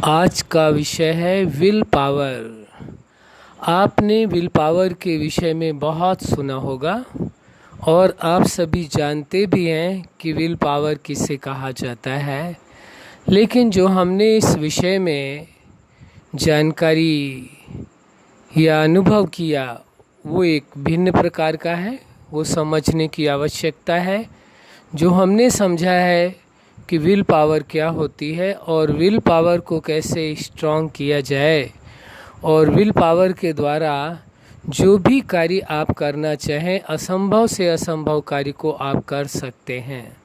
आज का विषय है विल पावर। आपने विल पावर के विषय में बहुत सुना होगा और आप सभी जानते भी हैं कि विल पावर किसे कहा जाता है। लेकिन जो हमने इस विषय में जानकारी या अनुभव किया वो एक भिन्न प्रकार का है। वो समझने की आवश्यकता है। जो हमने समझा है कि विल पावर क्या होती है और विल पावर को कैसे स्ट्रॉन्ग किया जाए और विल पावर के द्वारा जो भी कार्य आप करना चाहें, असंभव से असंभव कार्य को आप कर सकते हैं।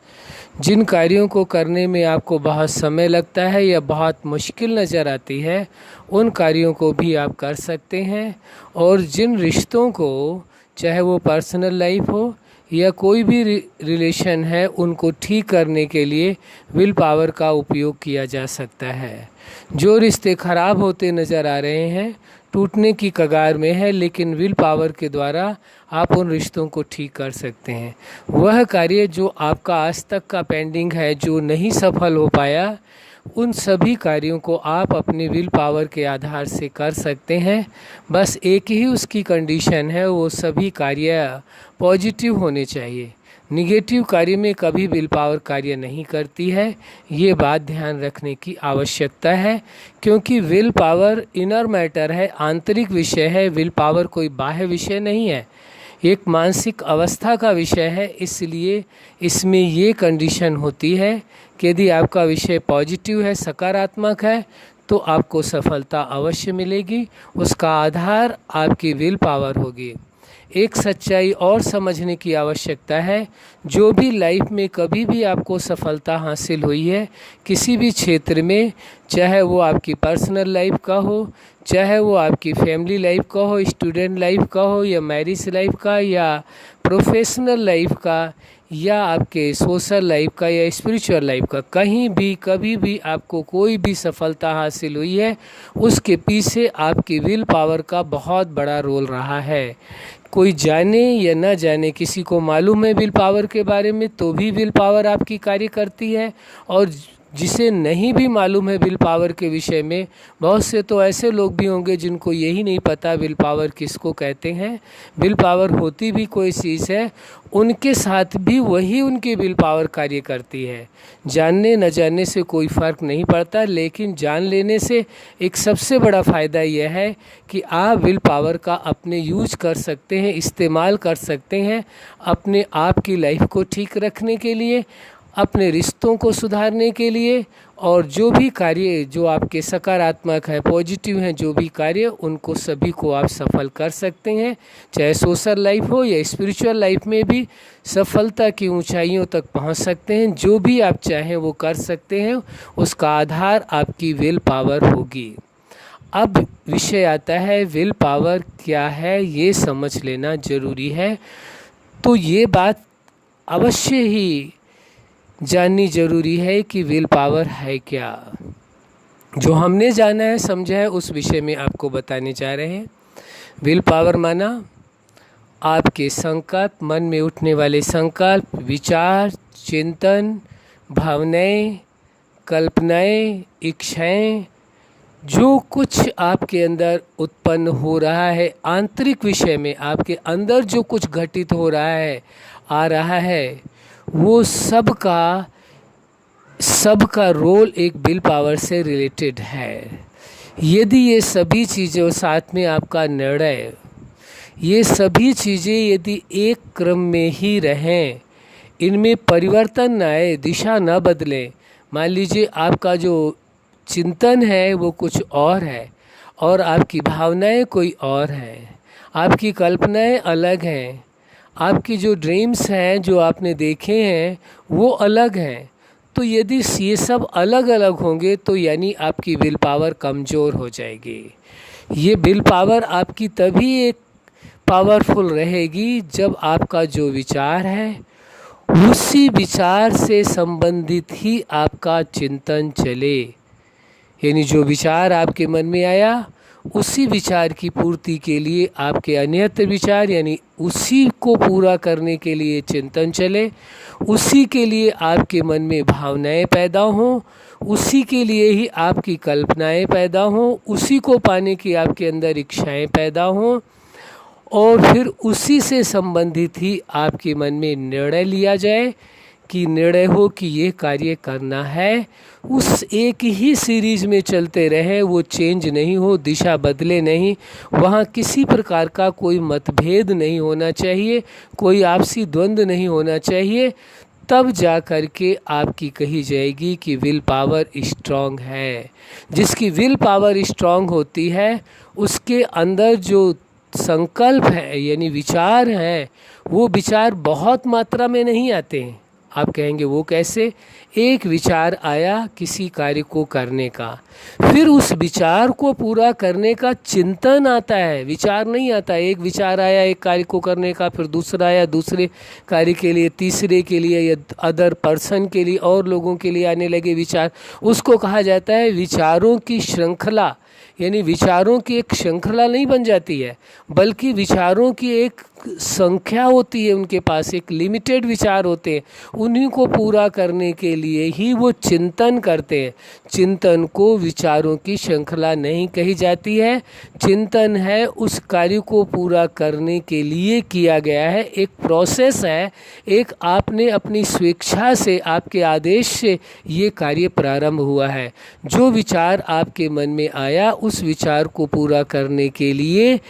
जिन कार्यों को करने में आपको बहुत समय लगता है या बहुत मुश्किल नज़र आती है, उन कार्यों को भी आप कर सकते हैं। और जिन रिश्तों को, चाहे वो पर्सनल लाइफ हो या कोई भी रिलेशन है, उनको ठीक करने के लिए विल पावर का उपयोग किया जा सकता है। जो रिश्ते खराब होते नज़र आ रहे हैं, टूटने की कगार में है, लेकिन विल पावर के द्वारा आप उन रिश्तों को ठीक कर सकते हैं। वह कार्य जो आपका आज तक का पेंडिंग है, जो नहीं सफल हो पाया, उन सभी कार्यों को आप अपने विल पावर के आधार से कर सकते हैं। बस एक ही उसकी कंडीशन है, वो सभी कार्य पॉजिटिव होने चाहिए। निगेटिव कार्य में कभी विल पावर कार्य नहीं करती है। ये बात ध्यान रखने की आवश्यकता है, क्योंकि विल पावर इनर मैटर है, आंतरिक विषय है। विल पावर कोई बाह्य विषय नहीं है, एक मानसिक अवस्था का विषय है। इसलिए इसमें ये कंडीशन होती है कि यदि आपका विषय पॉजिटिव है, सकारात्मक है, तो आपको सफलता अवश्य मिलेगी। उसका आधार आपकी विल पावर होगी। एक सच्चाई और समझने की आवश्यकता है। जो भी लाइफ में कभी भी आपको सफलता हासिल हुई है किसी भी क्षेत्र में, चाहे वो आपकी पर्सनल लाइफ का हो, चाहे वो आपकी फैमिली लाइफ का हो, स्टूडेंट लाइफ का हो, या मैरिज लाइफ का, या प्रोफेशनल लाइफ का, या आपके सोशल लाइफ का, या स्पिरिचुअल लाइफ का, कहीं भी कभी भी आपको कोई भी सफलता हासिल हुई है, उसके पीछे आपकी विल पावर का बहुत बड़ा रोल रहा है। कोई जाने या न जाने, किसी को मालूम है विल पावर के बारे में तो भी विल पावर आपकी कार्य करती है, और जिसे नहीं भी मालूम है विल पावर के विषय में, बहुत से तो ऐसे लोग भी होंगे जिनको यही नहीं पता विल पावर किसको कहते हैं। विल पावर होती भी कोई चीज़ है, उनके साथ भी वही उनकी विल पावर कार्य करती है। जानने न जानने से कोई फ़र्क नहीं पड़ता, लेकिन जान लेने से एक सबसे बड़ा फ़ायदा यह है कि आप विल पावर का अपने यूज कर सकते हैं, इस्तेमाल कर सकते हैं अपने आप की लाइफ को ठीक रखने के लिए, अपने रिश्तों को सुधारने के लिए, और जो भी कार्य जो आपके सकारात्मक है, पॉजिटिव हैं, जो भी कार्य, उनको सभी को आप सफल कर सकते हैं। चाहे सोशल लाइफ हो या स्पिरिचुअल लाइफ में भी सफलता की ऊंचाइयों तक पहुंच सकते हैं। जो भी आप चाहें वो कर सकते हैं। उसका आधार आपकी विल पावर होगी। अब विषय आता है विल पावर क्या है, ये समझ लेना ज़रूरी है। तो ये बात अवश्य ही जाननी ज़रूरी है कि विल पावर है क्या। जो हमने जाना है, समझा है, उस विषय में आपको बताने जा रहे हैं। विल पावर माना आपके संकल्प, मन में उठने वाले संकल्प, विचार, चिंतन, भावनाएं, कल्पनाएं, इच्छाएं, जो कुछ आपके अंदर उत्पन्न हो रहा है, आंतरिक विषय में आपके अंदर जो कुछ घटित हो रहा है, आ रहा है, वो सबका रोल एक विल पावर से रिलेटेड है। यदि ये सभी चीज़ें साथ में आपका निर्णय, ये सभी चीज़ें यदि एक क्रम में ही रहें, इनमें परिवर्तन न आए, दिशा न बदले, मान लीजिए आपका जो चिंतन है वो कुछ और है और आपकी भावनाएं कोई और हैं, आपकी कल्पनाएं अलग हैं, आपकी जो ड्रीम्स हैं, जो आपने देखे हैं, वो अलग हैं, तो यदि ये सब अलग अलग होंगे तो यानी आपकी विल पावर कमज़ोर हो जाएगी। ये विल पावर आपकी तभी एक पावरफुल रहेगी जब आपका जो विचार है उसी विचार से संबंधित ही आपका चिंतन चले। यानी जो विचार आपके मन में आया, उसी विचार की पूर्ति के लिए आपके अन्यत्र विचार, यानी उसी को पूरा करने के लिए चिंतन चले, उसी के लिए आपके मन में भावनाएं पैदा हों, उसी के लिए ही आपकी कल्पनाएं पैदा हों, उसी को पाने की आपके अंदर इच्छाएं पैदा हों, और फिर उसी से संबंधित ही आपके मन में निर्णय लिया जाए कि निर्णय हो कि ये कार्य करना है। उस एक ही सीरीज में चलते रहें, वो चेंज नहीं हो, दिशा बदले नहीं, वहाँ किसी प्रकार का कोई मतभेद नहीं होना चाहिए, कोई आपसी द्वंद्व नहीं होना चाहिए। तब जा कर के आपकी कही जाएगी कि विल पावर स्ट्रांग है। जिसकी विल पावर स्ट्रांग होती है उसके अंदर जो संकल्प है यानी विचार हैं, वो विचार बहुत मात्रा में नहीं आते हैं। आप कहेंगे वो कैसे? एक विचार आया किसी कार्य को करने का, फिर उस विचार को पूरा करने का चिंतन आता है, विचार नहीं आता। एक विचार आया एक कार्य को करने का, फिर दूसरा आया दूसरे कार्य के लिए, तीसरे के लिए या अदर पर्सन के लिए और लोगों के लिए आने लगे विचार। उसको कहा जाता है विचारों की श्रृंखला। यानी विचारों की एक श्रृंखला नहीं बन जाती है, बल्कि विचारों की एक संख्या होती है, उनके पास एक लिमिटेड विचार होते हैं। उन्हीं को पूरा करने के लिए ही वो चिंतन करते हैं। चिंतन को विचारों की श्रृंखला नहीं कही जाती है। चिंतन है उस कार्य को पूरा करने के लिए किया गया है, एक प्रोसेस है, एक आपने अपनी स्वेच्छा से, आपके आदेश से ये कार्य प्रारंभ हुआ है। जो विचार आपके मन में आया उस विचार को पूरा करने के लिए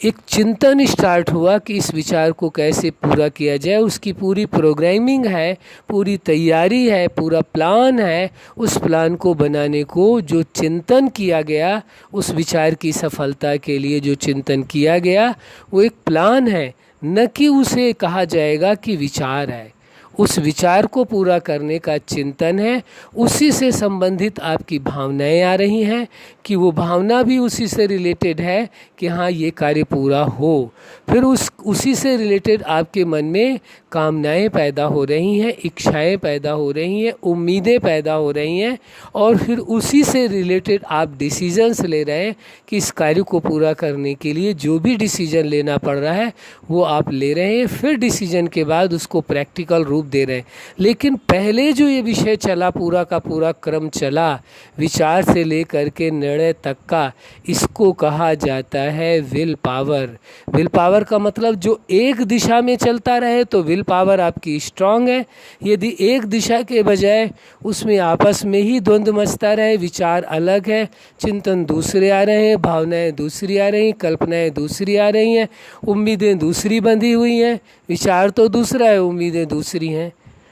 एक चिंतन स्टार्ट हुआ कि इस विचार को कैसे पूरा किया जाए। उसकी पूरी प्रोग्रामिंग है, पूरी तैयारी है, पूरा प्लान है। उस प्लान को बनाने को जो चिंतन किया गया, उस विचार की सफलता के लिए जो चिंतन किया गया, वो एक प्लान है, न कि उसे कहा जाएगा कि विचार है। उस विचार को पूरा करने का चिंतन है। उसी से संबंधित आपकी भावनाएं आ रही हैं कि वो भावना भी उसी से रिलेटेड है कि हाँ ये कार्य पूरा हो। फिर उसी से रिलेटेड आपके मन में कामनाएं पैदा हो रही हैं, इच्छाएं पैदा हो रही हैं, उम्मीदें पैदा हो रही हैं, और फिर उसी से रिलेटेड आप डिसीजंस ले रहे हैं कि इस कार्य को पूरा करने के लिए जो भी डिसीजन लेना पड़ रहा है वो आप ले रहे हैं। फिर डिसीजन के बाद उसको प्रैक्टिकल रूप दे रहे हैं। लेकिन पहले जो ये विषय चला, पूरा का पूरा क्रम चला, विचार से लेकर के निर्णय तक का, इसको कहा जाता है विल पावर। विल पावर का मतलब जो एक दिशा में चलता रहे तो विल पावर आपकी स्ट्रांग है। यदि एक दिशा के बजाय उसमें आपस में ही द्वंद्व मचता रहे, विचार अलग है, चिंतन दूसरे आ रहे हैं, भावनाएं दूसरी आ रही, कल्पनाएं दूसरी आ रही हैं, उम्मीदें दूसरी बंधी हुई हैं, विचार तो दूसरा है, उम्मीदें दूसरी हैं,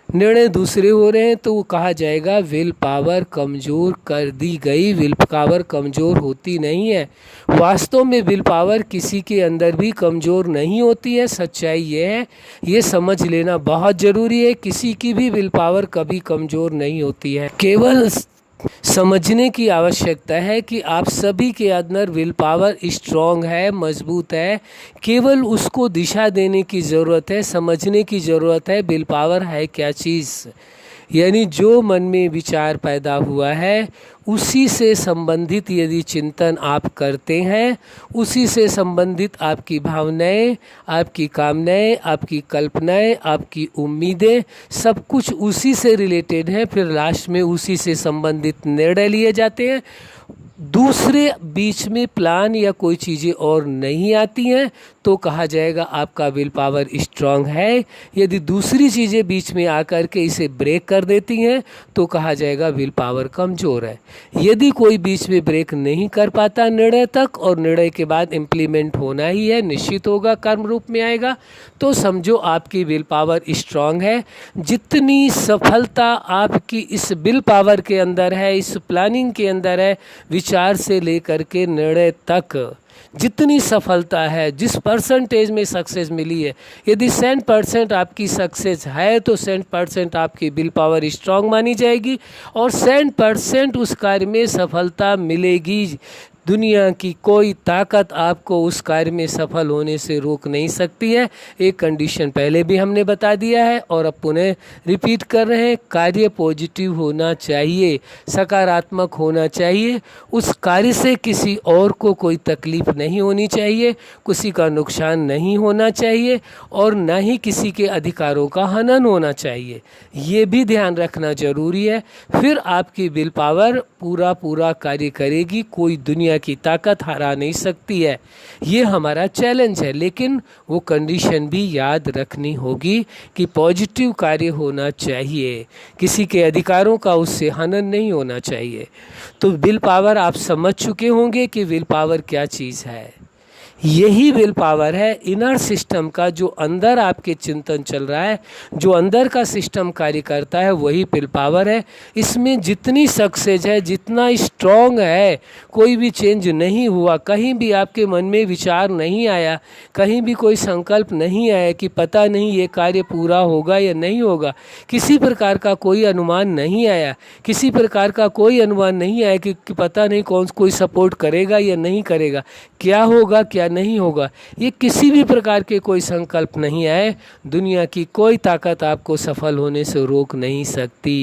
निर्णय दूसरे हो रहे हैं, तो वो कहा जाएगा विल पावर कमज़ोर कर दी गई। विल पावर कमज़ोर होती नहीं है। वास्तव में विल पावर किसी के अंदर भी कमज़ोर नहीं होती है। सच्चाई ये है, ये समझ लेना बहुत ज़रूरी है। किसी की भी विल पावर कभी कमज़ोर नहीं होती है। केवल समझने की आवश्यकता है कि आप सभी के अंदर विल पावर स्ट्रॉन्ग है, मजबूत है। केवल उसको दिशा देने की ज़रूरत है, समझने की ज़रूरत है विल पावर है क्या चीज़। यानी जो मन में विचार पैदा हुआ है उसी से संबंधित यदि चिंतन आप करते हैं, उसी से संबंधित आपकी भावनाएं, आपकी कामनाएं, आपकी कल्पनाएं, आपकी उम्मीदें, सब कुछ उसी से रिलेटेड है। फिर लास्ट में उसी से संबंधित निर्णय लिए जाते हैं। दूसरे बीच में प्लान या कोई चीज़ें और नहीं आती हैं तो कहा जाएगा आपका विल पावर स्ट्रांग है। यदि दूसरी चीज़ें बीच में आकर के इसे ब्रेक कर देती हैं तो कहा जाएगा विल पावर कमज़ोर है। यदि कोई बीच में ब्रेक नहीं कर पाता निर्णय तक, और निर्णय के बाद इम्प्लीमेंट होना ही है, निश्चित होगा, कर्म रूप में आएगा, तो समझो आपकी विल पावर स्ट्रांग है। जितनी सफलता आपकी इस विल पावर के अंदर है, इस प्लानिंग के अंदर है, विचार से लेकर के निर्णय तक जितनी सफलता है, जिस परसेंटेज में सक्सेस मिली है, यदि 100% आपकी सक्सेस है तो 100% आपकी विल पावर स्ट्रांग मानी जाएगी और 100% उस कार्य में सफलता मिलेगी। दुनिया की कोई ताकत आपको उस कार्य में सफल होने से रोक नहीं सकती है। एक कंडीशन पहले भी हमने बता दिया है और अब पुनः रिपीट कर रहे हैं, कार्य पॉजिटिव होना चाहिए, सकारात्मक होना चाहिए। उस कार्य से किसी और को कोई तकलीफ नहीं होनी चाहिए, किसी का नुकसान नहीं होना चाहिए और न ही किसी के अधिकारों का हनन होना चाहिए। ये भी ध्यान रखना जरूरी है। फिर आपकी विल पावर पूरा कार्य करेगी, कोई दुनिया की ताकत हरा नहीं सकती है। ये हमारा चैलेंज है, लेकिन वो कंडीशन भी याद रखनी होगी कि पॉजिटिव कार्य होना चाहिए, किसी के अधिकारों का उससे हनन नहीं होना चाहिए। तो विल पावर आप समझ चुके होंगे कि विल पावर क्या चीज़ है। यही विल पावर है इनर सिस्टम का, जो अंदर आपके चिंतन चल रहा है, जो अंदर का सिस्टम कार्य करता है, वही विल पावर है। इसमें जितनी सक्सेस है, जितना स्ट्रॉन्ग है, कोई भी चेंज नहीं हुआ, कहीं भी आपके मन में विचार नहीं आया, कहीं भी कोई संकल्प नहीं आया कि पता नहीं ये कार्य पूरा होगा या नहीं होगा, किसी प्रकार का कोई अनुमान नहीं आया, किसी प्रकार का कोई अनुमान नहीं आया कि पता नहीं कोई सपोर्ट करेगा या नहीं करेगा, क्या होगा क्या नहीं होगा, ये किसी भी प्रकार के कोई संकल्प नहीं आए, दुनिया की कोई ताकत आपको सफल होने से रोक नहीं सकती।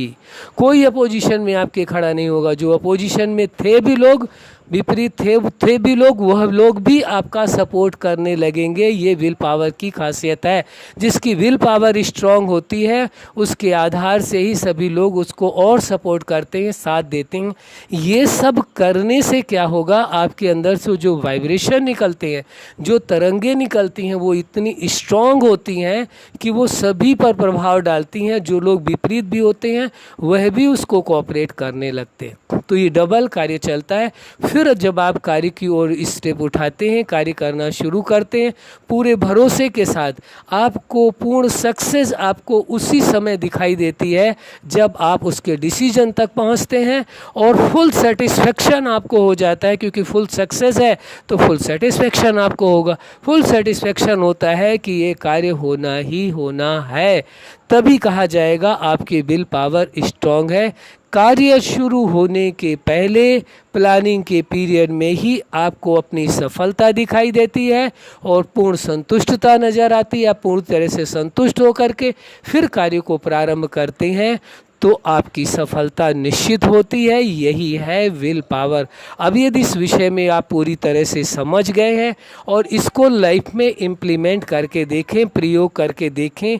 कोई अपोजिशन में आपके खड़ा नहीं होगा। जो अपोजिशन में थे भी लोग, विपरीत थे भी लोग, वह लोग भी आपका सपोर्ट करने लगेंगे। ये विल पावर की खासियत है। जिसकी विल पावर स्ट्रांग होती है, उसके आधार से ही सभी लोग उसको और सपोर्ट करते हैं, साथ देते हैं। ये सब करने से क्या होगा, आपके अंदर से जो वाइब्रेशन निकलते हैं, जो तरंगे निकलती हैं, वो इतनी स्ट्रांग होती हैं कि वो सभी पर प्रभाव डालती हैं। जो लोग विपरीत भी होते हैं, वह भी उसको कोऑपरेट करने लगते हैं। तो ये डबल कार्य चलता है। फिर जब आप कार्य की ओर स्टेप उठाते हैं, कार्य करना शुरू करते हैं, पूरे भरोसे के साथ, आपको पूर्ण सक्सेस आपको उसी समय दिखाई देती है जब आप उसके डिसीजन तक पहुंचते हैं, और फुल सेटिस्फेक्शन आपको हो जाता है। क्योंकि फुल सक्सेस है तो फुल सेटिस्फेक्शन आपको होगा। फुल सेटिस्फेक्शन होता है कि ये कार्य होना ही होना है, तभी कहा जाएगा आपकी विल पावर स्ट्रांग है। कार्य शुरू होने के पहले प्लानिंग के पीरियड में ही आपको अपनी सफलता दिखाई देती है और पूर्ण संतुष्टता नज़र आती है। आप पूर्ण तरह से संतुष्ट होकर के फिर कार्य को प्रारंभ करते हैं तो आपकी सफलता निश्चित होती है। यही है विल पावर। अब यदि इस विषय में आप पूरी तरह से समझ गए हैं और इसको लाइफ में इम्प्लीमेंट करके देखें, प्रयोग करके देखें,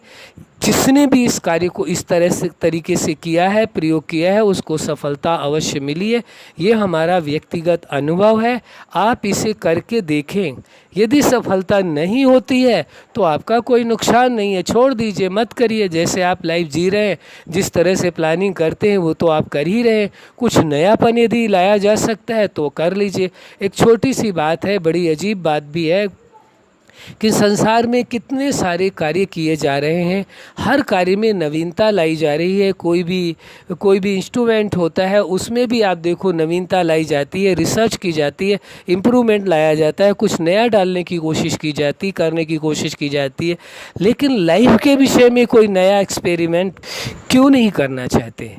जिसने भी इस कार्य को इस तरीके से किया है, प्रयोग किया है, उसको सफलता अवश्य मिली है। ये हमारा व्यक्तिगत अनुभव है। आप इसे करके देखें। यदि सफलता नहीं होती है तो आपका कोई नुकसान नहीं है, छोड़ दीजिए, मत करिए। जैसे आप लाइफ जी रहे हैं, जिस तरह से प्लानिंग करते हैं, वो तो आप कर ही रहे हैं। कुछ नयापन यदि लाया जा सकता है तो कर लीजिए। एक छोटी सी बात है, बड़ी अजीब बात भी है कि संसार में कितने सारे कार्य किए जा रहे हैं, हर कार्य में नवीनता लाई जा रही है। कोई भी इंस्ट्रूमेंट होता है, उसमें भी आप देखो नवीनता लाई जाती है, रिसर्च की जाती है, इम्प्रूवमेंट लाया जाता है, कुछ नया डालने की कोशिश की जाती, करने की कोशिश की जाती है। लेकिन लाइफ के विषय में कोई नया एक्सपेरिमेंट क्यों नहीं करना चाहते?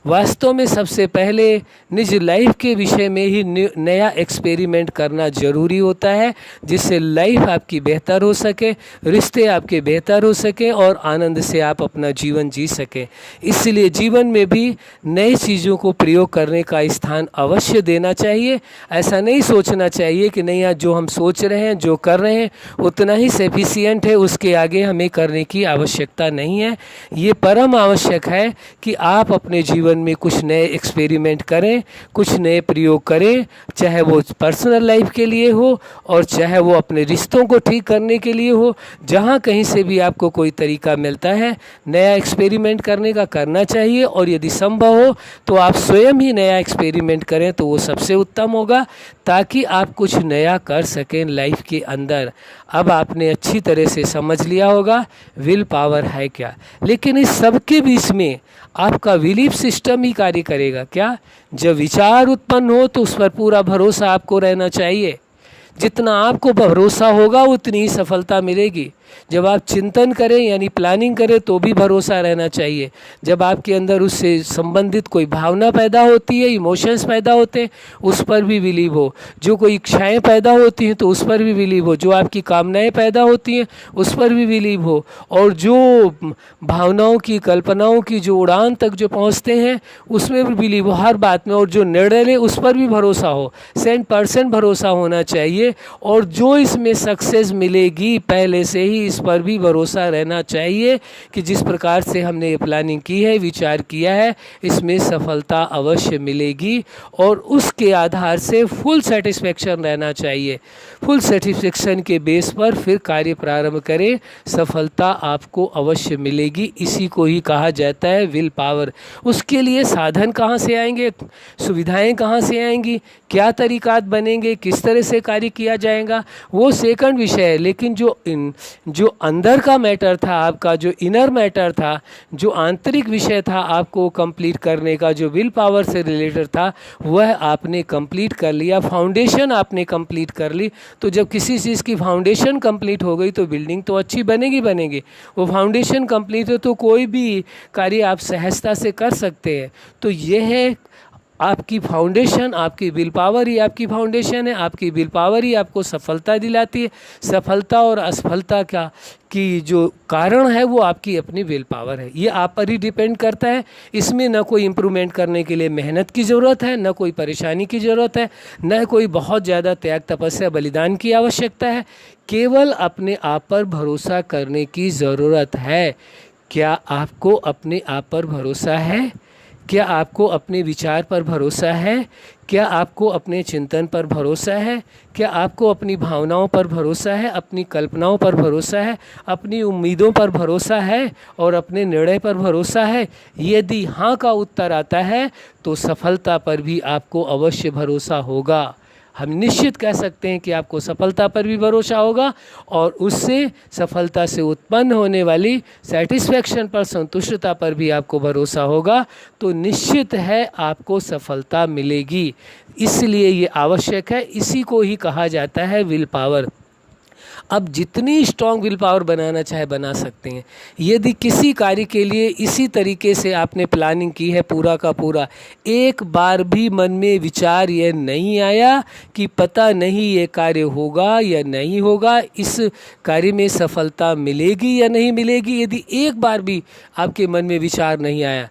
वास्तव में सबसे पहले निज लाइफ के विषय में ही नया एक्सपेरिमेंट करना ज़रूरी होता है, जिससे लाइफ आपकी बेहतर हो सके, रिश्ते आपके बेहतर हो सके और आनंद से आप अपना जीवन जी सकें। इसलिए जीवन में भी नई चीज़ों को प्रयोग करने का स्थान अवश्य देना चाहिए। ऐसा नहीं सोचना चाहिए कि नहीं, आज जो हम सोच रहे हैं, जो कर रहे हैं, उतना ही सफिशिएंट है, उसके आगे हमें करने की आवश्यकता नहीं है। ये परम आवश्यक है कि आप अपने जीवन में कुछ नए एक्सपेरिमेंट करें, कुछ नए प्रयोग करें, चाहे वो पर्सनल लाइफ के लिए हो और चाहे वो अपने रिश्तों को ठीक करने के लिए हो। जहाँ कहीं से भी आपको कोई तरीका मिलता है नया एक्सपेरिमेंट करने का, करना चाहिए। और यदि संभव हो तो आप स्वयं ही नया एक्सपेरिमेंट करें तो वो सबसे उत्तम होगा, ताकि आप कुछ नया कर सकें लाइफ के अंदर। अब आपने अच्छी तरह से समझ लिया होगा विल पावर है क्या। लेकिन इस सब के बीच में आपका बिलीफ सिस्टम ही कार्य करेगा क्या? जब विचार उत्पन्न हो तो उस पर पूरा भरोसा आपको रहना चाहिए। जितना आपको भरोसा होगा उतनी ही सफलता मिलेगी। जब आप चिंतन करें यानी प्लानिंग करें तो भी भरोसा रहना चाहिए। जब आपके अंदर उससे संबंधित कोई भावना पैदा होती है, इमोशंस पैदा होते हैं, उस पर भी बिलीव हो। जो कोई इच्छाएं पैदा होती हैं तो उस पर भी बिलीव हो। जो आपकी कामनाएं पैदा होती हैं उस पर भी बिलीव हो। और जो भावनाओं की, कल्पनाओं की जो उड़ान तक जो पहुंचते हैं उसमें भी बिलीव हो, हर बात में। और जो निर्णय ले उस पर भी भरोसा हो, 100% भरोसा होना चाहिए। और जो इसमें सक्सेस मिलेगी पहले से ही इस पर भी भरोसा रहना चाहिए कि जिस प्रकार से हमने ये प्लानिंग की है, विचार किया है, इसमें सफलता अवश्य मिलेगी। और उसके आधार से फुल सेटिस्फेक्शन रहना चाहिए। फुल सेटिस्फेक्शन के बेस पर फिर कार्य प्रारंभ करें, सफलता आपको अवश्य मिलेगी। इसी को ही कहा जाता है विल पावर। उसके लिए साधन कहाँ से आएंगे, सुविधाएं कहाँ से आएंगी, क्या तरीकात बनेंगे, किस तरह से कार्य किया जाएगा, वो सेकंड विषय है। लेकिन जो अंदर का मैटर था, आपका जो इनर मैटर था, जो आंतरिक विषय था आपको कंप्लीट करने का, जो विल पावर से रिलेटेड था, वह आपने कंप्लीट कर लिया। फाउंडेशन आपने कंप्लीट कर ली। तो जब किसी चीज़ की फाउंडेशन कंप्लीट हो गई तो बिल्डिंग तो अच्छी बनेगी। वो फाउंडेशन कंप्लीट है तो कोई भी कार्य आप सहजता से कर सकते हैं। तो यह है आपकी फाउंडेशन, आपकी विल पावर ही आपकी फाउंडेशन है। आपकी विल पावर ही आपको सफलता दिलाती है। सफलता और असफलता की जो कारण है वो आपकी अपनी विल पावर है। ये आप पर ही डिपेंड करता है। इसमें न कोई इम्प्रूवमेंट करने के लिए मेहनत की ज़रूरत है, न कोई परेशानी की ज़रूरत है, न कोई बहुत ज़्यादा त्याग, तपस्या, बलिदान की आवश्यकता है। केवल अपने आप पर भरोसा करने की ज़रूरत है। क्या आपको अपने आप पर भरोसा है? क्या आपको अपने विचार पर भरोसा है? क्या आपको अपने चिंतन पर भरोसा है? क्या आपको अपनी भावनाओं पर भरोसा है, अपनी कल्पनाओं पर भरोसा है, अपनी उम्मीदों पर भरोसा है और अपने निर्णय पर भरोसा है? यदि हाँ का उत्तर आता है तो सफलता पर भी आपको अवश्य भरोसा होगा। हम निश्चित कह सकते हैं कि आपको सफलता पर भी भरोसा होगा और उससे सफलता से उत्पन्न होने वाली सेटिस्फैक्शन पर, संतुष्टता पर भी आपको भरोसा होगा। तो निश्चित है आपको सफलता मिलेगी। इसलिए ये आवश्यक है। इसी को ही कहा जाता है विल पावर। अब जितनी स्ट्रॉन्ग विल पावर बनाना चाहे बना सकते हैं। यदि किसी कार्य के लिए इसी तरीके से आपने प्लानिंग की है पूरा का पूरा, एक बार भी मन में विचार यह नहीं आया कि पता नहीं ये कार्य होगा या नहीं होगा, इस कार्य में सफलता मिलेगी या नहीं मिलेगी, यदि एक बार भी आपके मन में विचार नहीं आया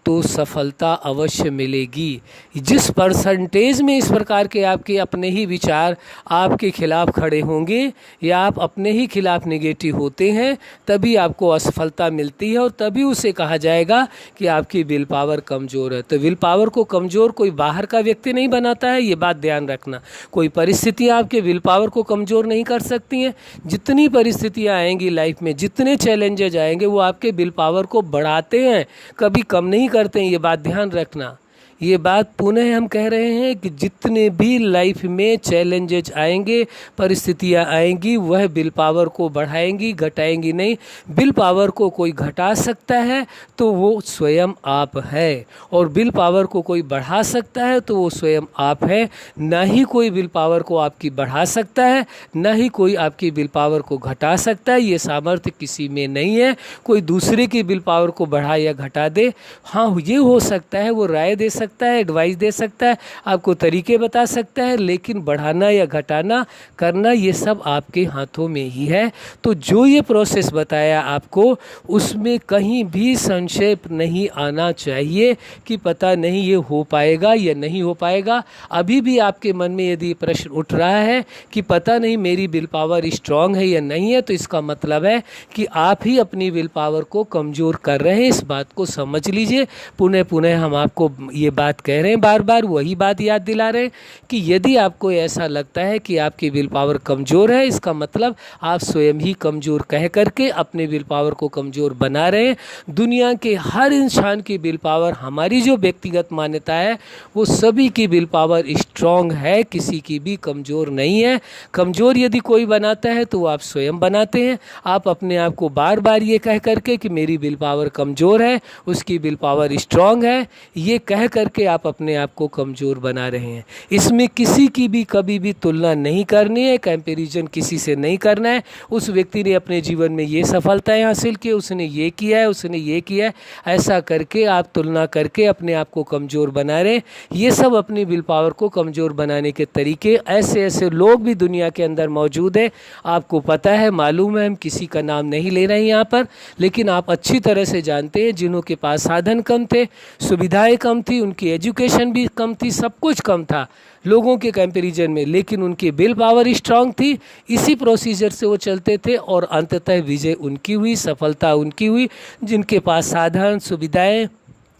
तो सफलता अवश्य मिलेगी। जिस परसेंटेज में इस प्रकार के आपके अपने ही विचार आपके खिलाफ खड़े होंगे या आप अपने ही खिलाफ नेगेटिव होते हैं, तभी आपको असफलता मिलती है और तभी उसे कहा जाएगा कि आपकी विल पावर कमज़ोर है। तो विल पावर को कमज़ोर कोई बाहर का व्यक्ति नहीं बनाता है, ये बात ध्यान रखना। कोई परिस्थितियाँ आपके विल पावर को कमज़ोर नहीं कर सकती हैं। जितनी परिस्थितियाँ आएंगी लाइफ में, जितने चैलेंजेज आएंगे, वो आपके विल पावर को बढ़ाते हैं, कभी कम नहीं करते हैं। ये बात ध्यान रखना। ये बात पुनः हम कह रहे हैं कि जितने भी लाइफ में चैलेंजेज आएंगे, परिस्थितियां आएंगी, वह विल पावर को बढ़ाएंगी, घटाएंगी नहीं। विल पावर को कोई घटा सकता है तो वो स्वयं आप है, और विल पावर को कोई बढ़ा सकता है तो वो स्वयं आप है। ना ही कोई विल पावर को आपकी बढ़ा सकता है, ना ही कोई आपकी विल पावर को घटा सकता है। ये सामर्थ्य किसी में नहीं है कोई दूसरे की विल पावर को बढ़ा या घटा दे। हाँ, ये हो सकता है वो राय दे सकता है, एडवाइस दे सकता है, आपको तरीके बता सकता है, लेकिन बढ़ाना या घटाना करना ये सब आपके हाथों में ही है। तो जो ये प्रोसेस बताया आपको, उसमें कहीं भी संशय नहीं आना चाहिए कि पता नहीं ये हो पाएगा या नहीं हो पाएगा। अभी भी आपके मन में यदि प्रश्न उठ रहा है कि पता नहीं मेरी विल पावर स्ट्रांग है या नहीं है, तो इसका मतलब है कि आप ही अपनी विल पावर को कमज़ोर कर रहे हैं। इस बात को समझ लीजिए। पुनः पुनः हम आपको ये बात कह रहे हैं, बार बार वही बात याद दिला रहे हैं कि यदि आपको ऐसा लगता है कि आपकी विल पावर कमज़ोर है, इसका मतलब आप स्वयं ही कमज़ोर कह करके अपने विल पावर को कमज़ोर बना रहे हैं। दुनिया के हर इंसान की विल पावर, हमारी जो व्यक्तिगत मान्यता है, वो सभी की विल पावर स्ट्रॉन्ग है, किसी की भी कमज़ोर नहीं है। कमज़ोर यदि कोई बनाता है तो वो आप स्वयं बनाते हैं। आप अपने आप को बार बार ये कह करके कि मेरी विल पावर कमज़ोर है, उसकी विल पावर स्ट्रॉन्ग है, ये कह कर करके आप अपने आप को कमज़ोर बना रहे हैं। इसमें किसी की भी कभी भी तुलना नहीं करनी है, कंपैरिजन किसी से नहीं करना है। उस व्यक्ति ने अपने जीवन में ये सफलताएं हासिल की, उसने ये किया है, उसने ये किया है, ऐसा करके आप तुलना करके अपने आप को कमज़ोर बना रहे हैं। ये सब अपनी विल पावर को कमज़ोर बनाने के तरीके, ऐसे ऐसे लोग भी दुनिया के अंदर मौजूद हैं। आपको पता है, मालूम है, हम किसी का नाम नहीं ले रहे हैं यहाँ पर, लेकिन आप अच्छी तरह से जानते हैं जिन्हों के पास साधन कम थे, सुविधाएं कम थी, उनकी एजुकेशन भी कम थी, सब कुछ कम था लोगों के कंपैरिजन में, लेकिन उनकी विल पावर स्ट्रांग थी। इसी प्रोसीजर से वो चलते थे और अंततः विजय उनकी हुई, सफलता उनकी हुई। जिनके पास साधन, सुविधाएं,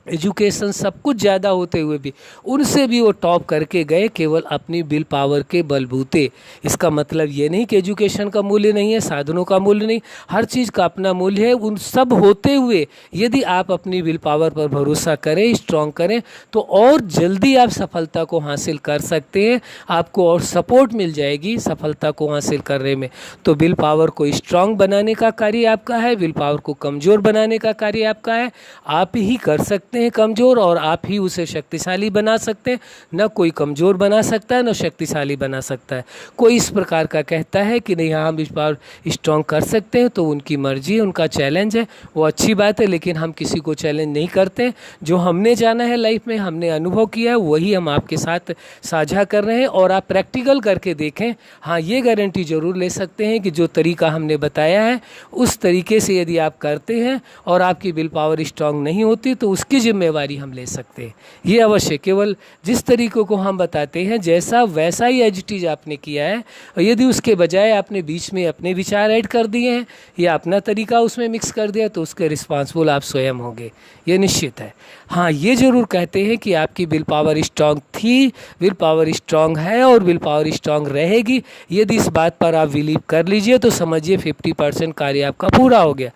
एजुकेशन सब कुछ ज़्यादा होते हुए भी उनसे भी वो टॉप करके गए, केवल अपनी विल पावर के बलबूते। इसका मतलब ये नहीं कि एजुकेशन का मूल्य नहीं है, साधनों का मूल्य नहीं, हर चीज़ का अपना मूल्य है। उन सब होते हुए यदि आप अपनी विल पावर पर भरोसा करें, स्ट्रॉन्ग करें, तो और जल्दी आप सफलता को हासिल कर सकते हैं। आपको और सपोर्ट मिल जाएगी सफलता को हासिल करने में। तो विल पावर को स्ट्रॉन्ग बनाने का कार्य आपका है, विल पावर को कमज़ोर बनाने का कार्य आपका है। आप ही कर सकते हैं कमज़ोर, और आप ही उसे शक्तिशाली बना सकते हैं। न कोई कमज़ोर बना सकता है, न शक्तिशाली बना सकता है। कोई इस प्रकार का कहता है कि नहीं हम इस बार स्ट्रॉन्ग कर सकते हैं, तो उनकी मर्जी है, उनका चैलेंज है, वो अच्छी बात है, लेकिन हम किसी को चैलेंज नहीं करते। जो हमने जाना है लाइफ में, हमने अनुभव किया है, वही हम आपके साथ साझा कर रहे हैं। और आप प्रैक्टिकल करके देखें। हाँ, ये गारंटी ज़रूर ले सकते हैं कि जो तरीका हमने बताया है उस तरीके से यदि आप करते हैं और आपकी विल पावर स्ट्रॉन्ग नहीं होती, तो उसकी जिम्मेवारी हम ले सकते हैं। ये अवश्य, केवल जिस तरीकों को हम बताते हैं जैसा वैसा ही एज इट इज आपने किया है, और यदि उसके बजाय आपने बीच में अपने विचार ऐड कर दिए हैं या अपना तरीका उसमें मिक्स कर दिया, तो उसके रिस्पॉन्सिबल आप स्वयं होंगे, ये निश्चित है। हाँ, ये ज़रूर कहते हैं कि आपकी विल पावर स्ट्रॉन्ग थी, विल पावर स्ट्रॉन्ग है और विल पावर स्ट्रॉन्ग रहेगी। यदि इस बात पर आप बिलीव कर लीजिए तो समझिए 50% कार्य आपका पूरा हो गया।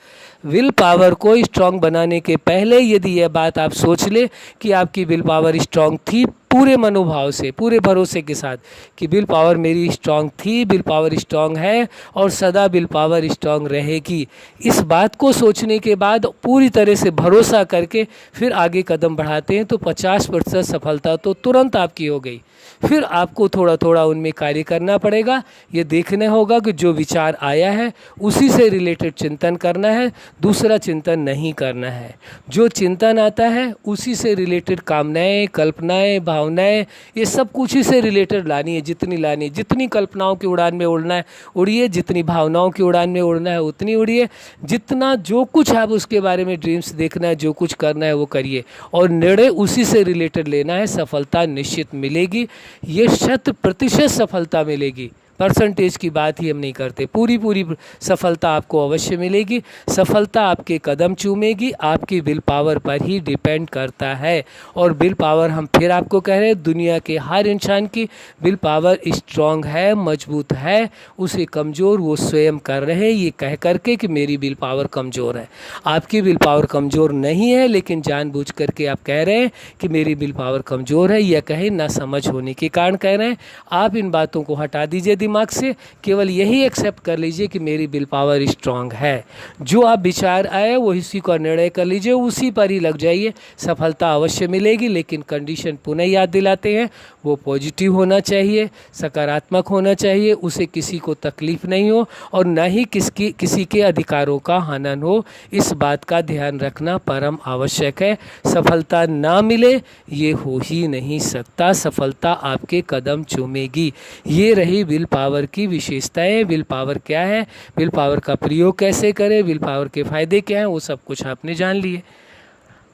विल पावर को स्ट्रॉन्ग बनाने के पहले यदि यह बात आप सोच ले कि आपकी विल पावर स्ट्रॉन्ग थी, पूरे मनोभाव से, पूरे भरोसे के साथ कि विल पावर मेरी स्ट्रॉन्ग थी, विल पावर स्ट्रॉन्ग है और सदा विल पावर स्ट्रॉन्ग रहेगी, इस बात को सोचने के बाद पूरी तरह से भरोसा करके फिर आगे कदम बढ़ाते हैं, तो 50% सफलता तो तुरंत आपकी हो गई। फिर आपको थोड़ा थोड़ा उनमें कार्य करना पड़ेगा। ये देखना होगा कि जो विचार आया है उसी से रिलेटेड चिंतन करना है, दूसरा चिंतन नहीं करना है। जो चिंतन आता है उसी से रिलेटेड कामनाएं, कल्पनाएं, भावनाएं, ये सब कुछ ही से रिलेटेड लानी है, जितनी लानी है। जितनी कल्पनाओं की उड़ान में उड़ना है उड़िए, जितनी भावनाओं की उड़ान में उड़ना है उतनी उड़िए। जितना जो कुछ आप उसके बारे में ड्रीम्स देखना है, जो कुछ करना है वो करिए, और निर्णय उसी से रिलेटेड लेना है। सफलता निश्चित मिलेगी, ये 100% सफलता मिलेगी। परसेंटेज की बात ही हम नहीं करते, पूरी सफलता आपको अवश्य मिलेगी। सफलता आपके कदम चूमेगी, आपकी विल पावर पर ही डिपेंड करता है। और विल पावर, हम फिर आपको कह रहे हैं, दुनिया के हर इंसान की विल पावर स्ट्रांग है, मजबूत है। उसे कमज़ोर वो स्वयं कर रहे हैं ये कह करके कि मेरी विल पावर कमज़ोर है। आपकी विल पावर कमज़ोर नहीं है, लेकिन जानबूझ करके आप कह रहे हैं कि मेरी विल पावर कमज़ोर है, या कहें ना समझ होने के कारण कह रहे हैं। आप इन बातों को हटा दीजिए दिमाग से, केवल यही एक्सेप्ट कर लीजिए कि मेरी विल पावर स्ट्रांग है। जो आप विचार आए वो इसी का निर्णय कर लीजिए, उसी पर ही लग जाइए, सफलता अवश्य मिलेगी। लेकिन कंडीशन पुनः याद दिलाते हैं, वो पॉजिटिव होना चाहिए, सकारात्मक होना चाहिए, उसे किसी को तकलीफ नहीं हो और न ही किसी के अधिकारों का हनन हो। इस बात का ध्यान रखना परम आवश्यक है। सफलता ना मिले ये हो ही नहीं सकता, सफलता आपके कदम चूमेगी। ये रही विल पावर की विशेषताएं। विल पावर क्या है, विल पावर का प्रयोग कैसे करें, विल पावर के फायदे क्या हैं, वो सब कुछ आपने जान लिए।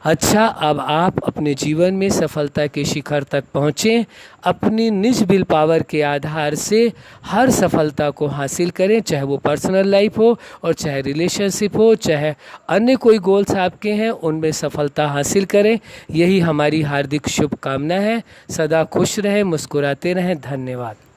अच्छा, अब आप अपने जीवन में सफलता के शिखर तक पहुँचें। अपनी निज विल पावर के आधार से हर सफलता को हासिल करें, चाहे वो पर्सनल लाइफ हो और चाहे रिलेशनशिप हो, चाहे अन्य कोई गोल्स आपके हैं, उनमें सफलता हासिल करें। यही हमारी हार्दिक शुभकामना है। सदा खुश रहें, मुस्कुराते रहें। धन्यवाद।